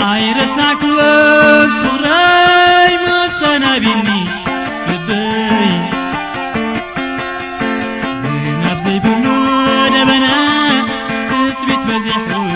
أيرسعك وفراي ما صنابيني لبي زينب زي بلو لبنا تثبت مزيحو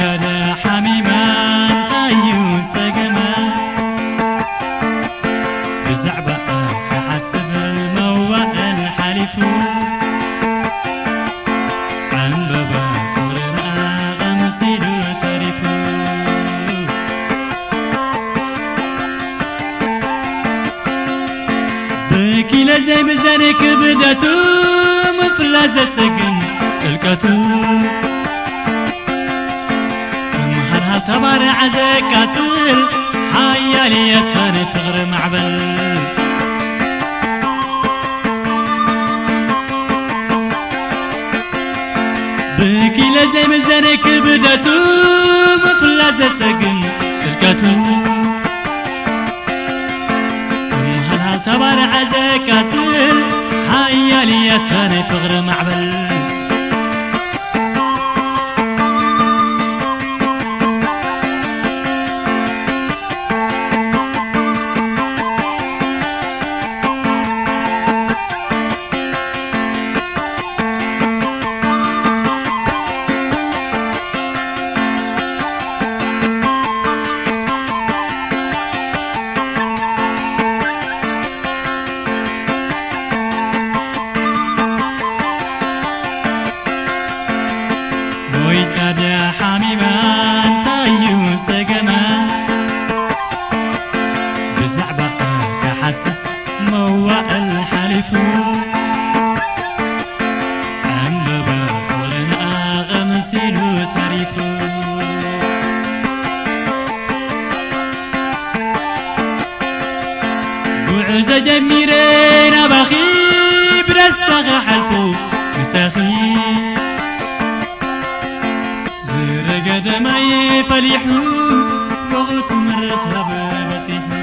كذا حميمان تايو سقما بزعبة كحسب موع الحليف عن بابا فرنا غمسيل تريفو بكي لزي مزانك بداتو مفلاز السقم الكتو تبار عزك كاسل حيالي يتاني ثغر معبل بكي لزي مزانك بداتو مفلاز سقن تلكاتو هل تبار عزك كاسل حيالي يتاني ثغر معبل ويكاد حميمان تايو سقما بزعبة كحسس موع الحليف عم بابا فرنا غمسيلو تريفو قعوز جميرين بخي برسغ حلفو مساخي قدمي فليحو وقت مرخب بسيحو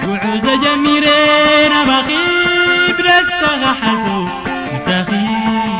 وعوز جميرين بخيب رستغ حلفو مساخي